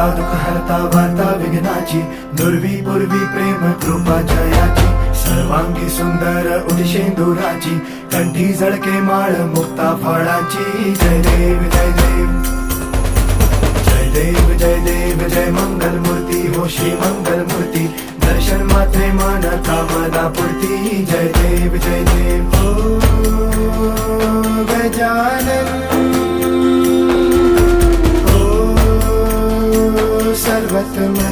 हरता दुःख हरता वार्ता विघ्नाची, दुर्वी पूर्वी प्रेम कृपा जयाची, सर्वांगी सुंदर उदिशेंदुराची, कंठी झळके माळ मुक्ता फळाची. जय देव जय देव जय देव जय देव जय मंगल मूर्ती हो श्री मंगल मूर्ती, दर्शन मात्रे मन कामना पूर्ती. जय देव जय देव हो गजानन हो सर्वतमन.